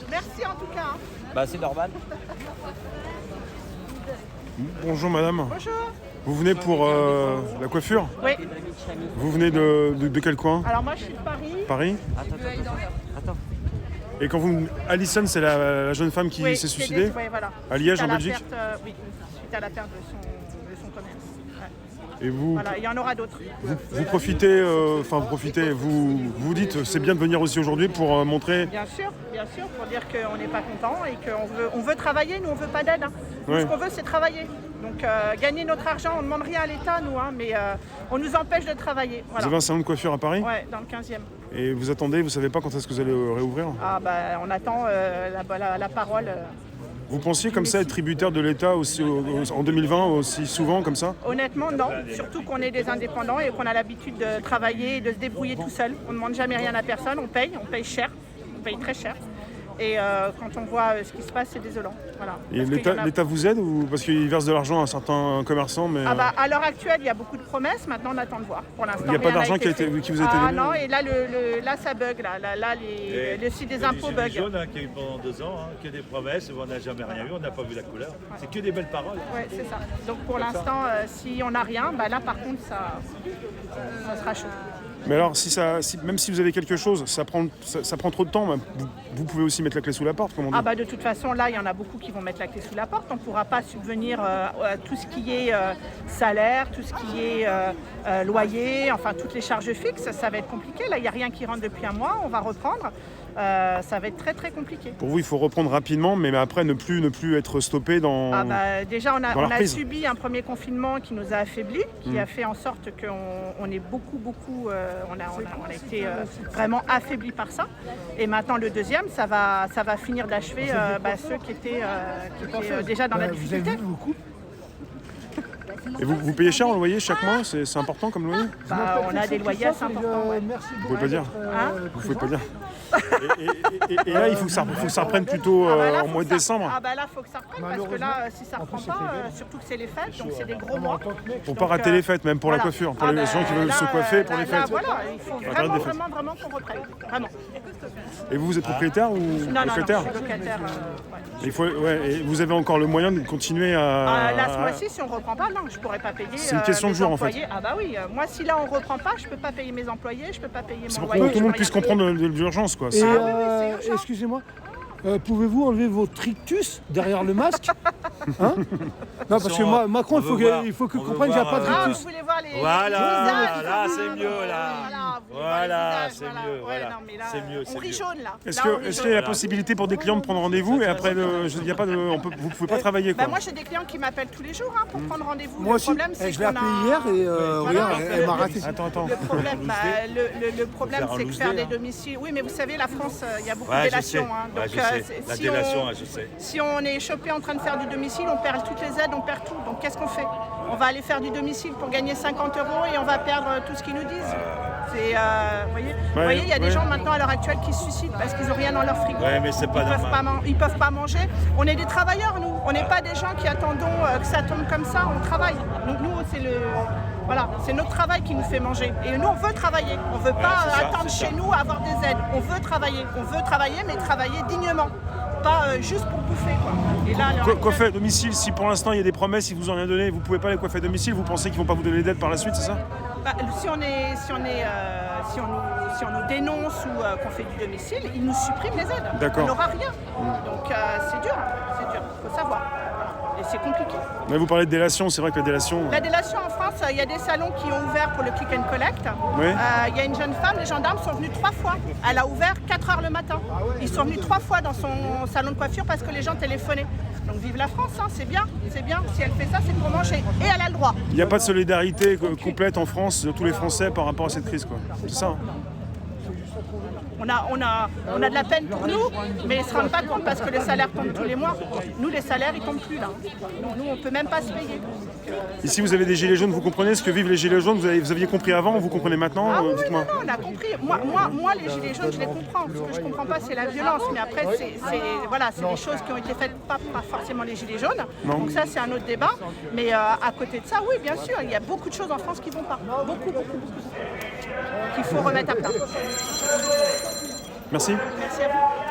Merci en tout cas. Bah c'est normal. Bonjour madame. Bonjour. Vous venez pour la coiffure? Oui. Vous venez de quel coin? Alors moi je suis de Paris. Paris? Attends. Et quand vous... Alison, c'est la jeune femme qui s'est suicidée? Oui, voilà. À Liège, Suite en à la Belgique? perte, oui, suite à la perte de son commerce. Ouais. Et vous, Voilà, il y en aura d'autres. vous profitez, vous dites c'est bien de venir aussi aujourd'hui pour montrer... Bien sûr, pour dire qu'on n'est pas content et qu'on veut travailler, nous on veut pas d'aide. Hein. Nous, Ouais. ce qu'on veut c'est travailler. Donc gagner notre argent, on ne demande rien à l'État nous, hein, mais on nous empêche de travailler. Vous Voilà. avez un salon de coiffure à Paris? Ouais, dans le 15e. Et vous attendez, vous savez pas quand est-ce que vous allez réouvrir? Ah bah on attend la parole. Vous pensiez comme ça être tributaire de l'État aussi en 2020 aussi souvent comme ça? Honnêtement, non. Surtout qu'on est des indépendants et qu'on a l'habitude de travailler et de se débrouiller tout seul. On ne demande jamais rien à personne, on paye cher, on paye très cher. Et quand on voit ce qui se passe, c'est désolant. Voilà. Et Parce qu'il y en a- l'État vous aide ou parce qu'il verse de l'argent à certains commerçants mais Ah bah, à l'heure actuelle, il y a beaucoup de promesses. Maintenant, on attend de voir. Pour l'instant, il n'y a pas rien n'a d'argent été qui fait. vous a été donné? Ah non, et là, là ça bug. Là, le site des impôts Les bug. gilets jaunes qui a eu pendant 2 ans, que des promesses, on n'a jamais rien vu, on n'a pas vu la couleur. C'est que des belles paroles. Ouais, c'est ça. Donc pour l'instant, si on n'a rien, bah là par contre, ça sera chaud. Mais alors, même si vous avez quelque chose, ça prend trop de temps. Vous pouvez aussi mettre la clé sous la porte, comme on dit. Ah bah de toute façon, là, il y en a beaucoup qui vont mettre la clé sous la porte. On ne pourra pas subvenir à tout ce qui est salaire, tout ce qui est loyer, enfin toutes les charges fixes. Ça va être compliqué. Là, il n'y a rien qui rentre depuis un mois. On va reprendre. Ça va être très très compliqué. Pour vous, il faut reprendre rapidement, mais après ne plus être stoppé dans... Ah bah, déjà, on a reprise. subi un premier confinement qui nous a affaiblis, qui a fait en sorte qu'on est beaucoup, on a été vraiment affaiblis par ça. Et maintenant, le deuxième, ça va finir d'achever ceux qui étaient déjà dans la difficulté. Et vous payez cher en loyer chaque mois? C'est important comme loyer? Bah, on a des loyers assez importants. Ouais. Vous pouvez pas dire? Hein? Vous pouvez pas dire? Et là, il faut que ça reprenne plutôt Ah bah là, en faut mois que de ça- décembre. Ah bah là, faut que ça reprenne parce que là, si ça reprend pas, surtout que c'est les fêtes, donc c'est des gros mois. Pour pas rater les fêtes, même pour la coiffure, pour les gens qui veulent se coiffer pour les fêtes. Voilà, il faut Intérêt des fêtes. vraiment qu'on reprenne. Vraiment. Et vous êtes propriétaire ou Non, locataire? je suis locataire. Ouais. Et vous avez encore le moyen de continuer à... Là, ce mois-ci, si on ne reprend pas, non, je ne pourrais pas payer. C'est une question de mes jour, en fait. employés. Ah bah oui, moi, si là, on ne reprend pas, je ne peux pas payer mes employés, je ne peux pas payer C'est mon pour loyer. que tout le monde je peux puisse rien payer. comprendre l'urgence, quoi. Et oui, c'est urgent. excusez-moi, pouvez-vous enlever votre rictus derrière le masque? Hein? Non, parce que Macron, il faut que comprenne qu'il n'y a pas de Ah, rictus. vous voulez voir les Voilà, visages, là, ah, c'est mieux, là. vous voulez Voilà, voir les visages, c'est voilà. mieux, Ouais, voilà. non, mais là, C'est mieux, c'est on rit mieux. jaune, là. Est-ce Là, on rit qu'il y a la jaune. possibilité pour des clients de prendre rendez-vous et après, il y a pas de, vous pouvez pas travailler, quoi? Bah, moi, j'ai des clients qui m'appellent tous les jours pour prendre rendez-vous. Moi Le aussi, problème, c'est je l'ai qu'on appelé a- hier et regarde, elle m'a raté. Attends. Le problème, le problème, faire un c'est que loose faire day, des hein. domiciles. Oui, mais vous savez, la France, il y a beaucoup Ouais, de je sais. délations. Hein. Ouais, Donc, je sais. La si délation, on- je sais. Si on est chopé en train de faire du domicile, on perd toutes les aides, on perd tout. Donc qu'est-ce qu'on fait? On va aller faire du domicile pour gagner 50 € et on va perdre tout ce qu'ils nous disent. C'est, vous voyez, il y a des gens maintenant à l'heure actuelle qui se suicident parce qu'ils n'ont rien dans leur frigo. Ouais, mais c'est pas normal. Ils peuvent pas manger. On est des travailleurs, nous. On n'est pas des gens qui attendons que ça tombe comme ça. On travaille. Donc nous, c'est notre travail qui nous fait manger. Et nous, on veut travailler. On ne veut pas c'est ça, attendre c'est chez ça. nous avoir des aides. On veut travailler, mais travailler dignement. Pas juste pour bouffer, quoi. Et là, à l'heure Coiffer à actuelle- domicile, si pour l'instant il y a des promesses, ils vous ont rien donné, vous pouvez pas les coiffer à domicile, vous pensez qu'ils vont pas vous donner d'aide par la suite, c'est ça? Bah, si on nous dénonce ou qu'on fait du domicile, ils nous suppriment les aides. D'accord. On n'aura rien. Donc c'est dur, faut savoir. Et c'est compliqué. Mais vous parlez de délation, c'est vrai que la délation... La délation en France, il y a des salons qui ont ouvert pour le click and collect. Oui. Il y a une jeune femme, les gendarmes sont venus 3 fois. Elle a ouvert 4 heures le matin. Ils sont venus 3 fois dans son salon de coiffure parce que les gens téléphonaient. Donc vive la France, hein, c'est bien. Si elle fait ça, c'est pour manger. Et elle a le droit. Il n'y a pas de solidarité complète en France de tous les Français par rapport à cette crise, quoi. C'est ça, hein. On a de la peine pour nous, mais ils ne se rendent pas compte parce que les salaires tombent tous les mois. Nous, les salaires, ils tombent plus là. Nous, on ne peut même pas se payer. Ici, vous avez des gilets jaunes, vous comprenez ce que vivent les gilets jaunes, vous aviez compris avant, vous comprenez maintenant? Ah oui, Dites-moi. non, on a compris. Moi, les gilets jaunes, je les comprends. Ce que je ne comprends pas, c'est la violence. Mais après, c'est des choses qui ont été faites, pas forcément les gilets jaunes. Non. Donc ça, c'est un autre débat. Mais à côté de ça, oui, bien sûr, il y a beaucoup de choses en France qui ne vont pas. Beaucoup. Qu'il faut remettre à plat. Merci. Merci à vous.